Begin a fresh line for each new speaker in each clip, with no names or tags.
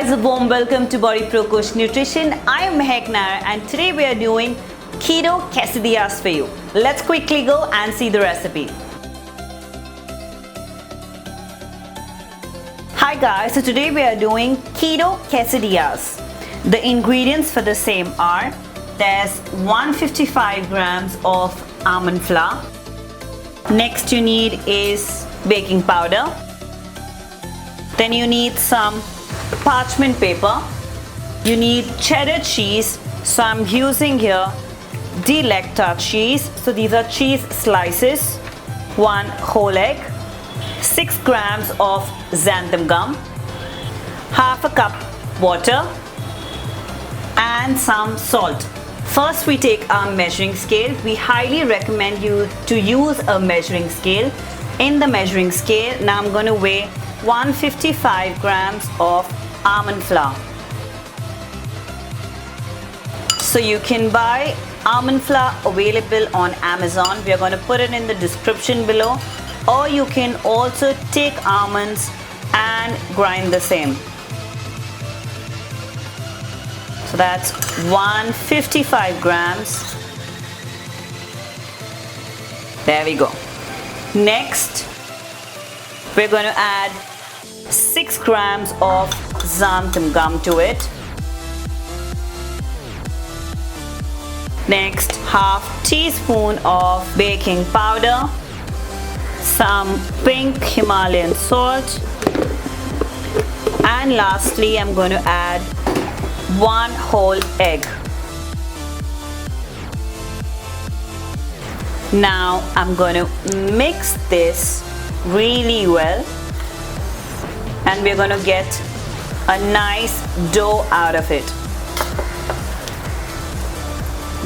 guys, a warm welcome to BodyProCoach Nutrition. I am Maahek Nair and today we are doing Keto Quesadillas for you. Let's quickly go and see the recipe. Hi guys, so today we are doing Keto Quesadillas. The ingredients for the same are, there's 155 grams of almond flour. Next you need is baking powder. Then you need some parchment paper. You need cheddar cheese. So I'm using here delecta cheese. So these are cheese slices. 1 whole egg. 6 grams of xanthan gum. Half a cup water. And some salt. First we take our measuring scale. We highly recommend you to use a measuring scale. In the measuring scale, now I'm going to weigh 155 grams of almond flour. So you can buy almond flour available on Amazon. We are going to put it in the description below. Or you can also take almonds and grind the same. So that's 155 grams. There we go. Next, we're going to add 6 grams of xanthan gum to it. Next, half teaspoon of baking powder, some pink Himalayan salt, and lastly I'm going to add 1 whole egg. Now I'm going to mix this really well and we're going to get a nice dough out of it.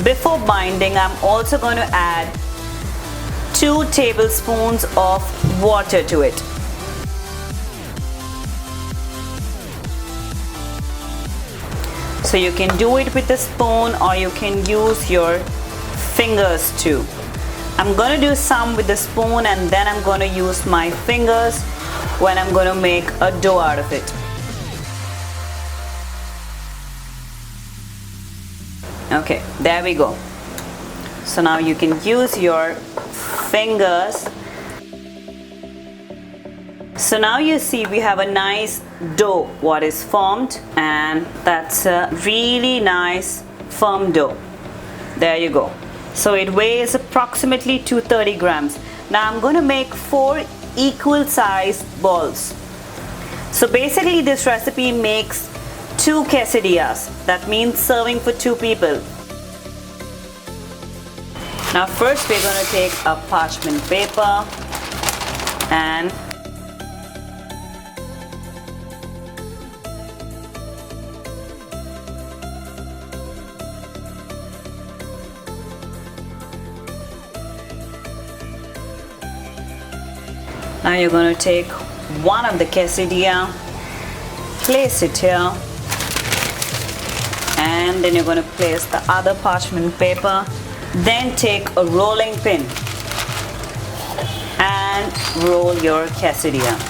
Before binding, I'm also going to add 2 tablespoons of water to it. So you can do it with a spoon or you can use your fingers too. I'm going to do some with the spoon and then I'm going to use my fingers when I'm going to make a dough out of it. Okay, there we go. So now you can use your fingers. So now you see we have a nice dough what is formed, and that's a really nice firm dough. There you go. So it weighs approximately 230 grams. Now I'm going to make 4 equal sized balls. So basically this recipe makes 2 quesadillas. That means serving for 2 people. Now first we're going to take a parchment paper and now you're going to take one of the quesadilla, place it here, and then you're going to place the other parchment paper. Then take a rolling pin and roll your quesadilla.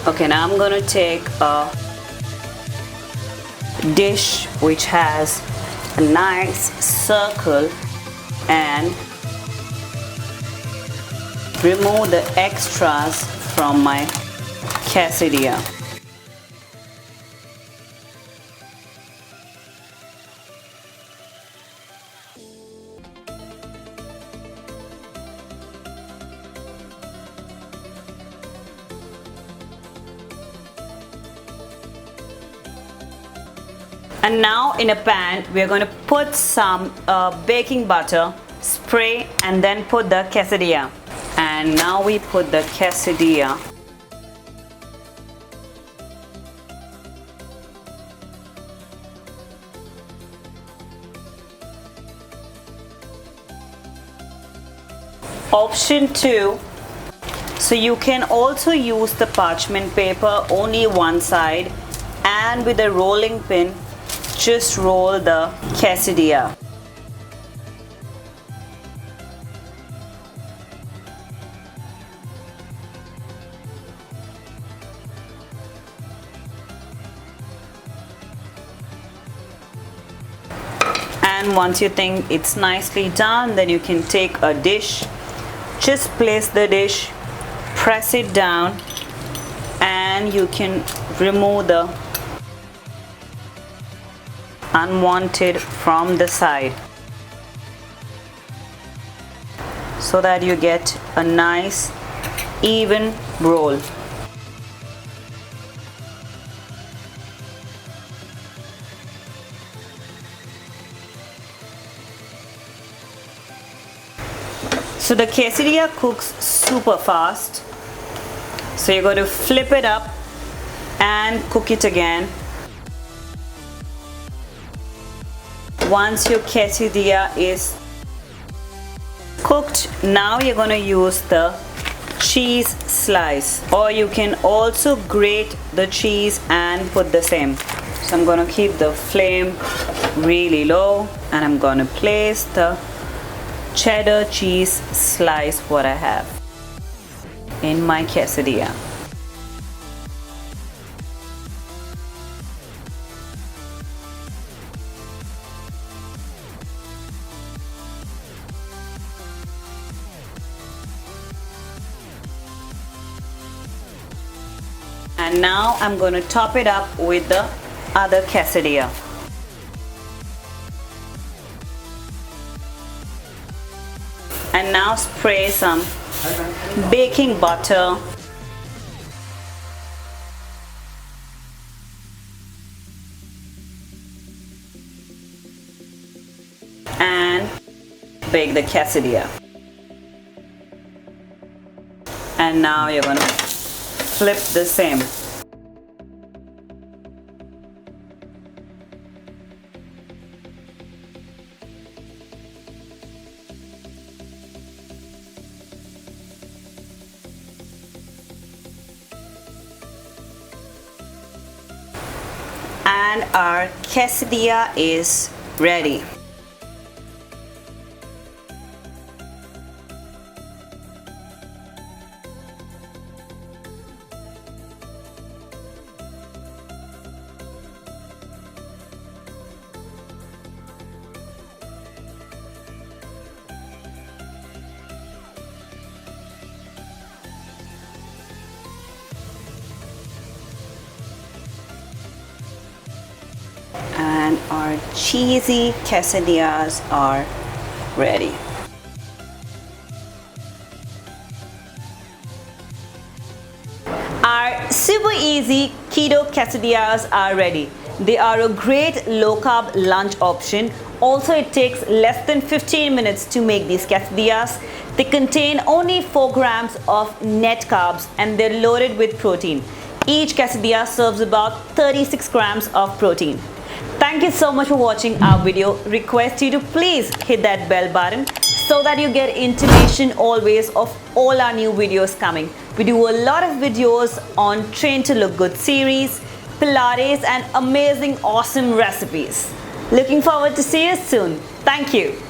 Okay, now I'm going to take a dish which has a nice circle and remove the extras from my quesadilla. And now in a pan we are going to put some baking butter, spray, and then put the quesadilla. And now we put the quesadilla Option 2. So you can also use the parchment paper only one side, and with a rolling pin just roll the quesadilla. And once you think it's nicely done, then you can take a dish, just place the dish, press it down, and you can remove the unwanted from the side so that you get a nice even roll. So the quesadilla cooks super fast. So you're going to flip it up and cook it again. Once your quesadilla is cooked, now you're going to use the cheese slice, or you can also grate the cheese and put the same. So I'm going to keep the flame really low, and I'm going to place the cheddar cheese slice what I have in my quesadilla. And now I'm going to top it up with the other quesadilla. And now spray some baking butter and bake the quesadilla. And now you're going to flip the same. And our quesadilla is ready. And our cheesy quesadillas are ready. Our super easy keto quesadillas are ready. They are a great low carb lunch option. Also, it takes less than 15 minutes to make these quesadillas. They contain only 4 grams of net carbs and they're loaded with protein. Each quesadilla serves about 36 grams of protein. Thank you so much for watching our video. Request you to please hit that bell button so that you get intimation always of all our new videos coming. We do a lot of videos on Train to Look Good series, Pilates, and amazing awesome recipes. Looking forward to see you soon. Thank you.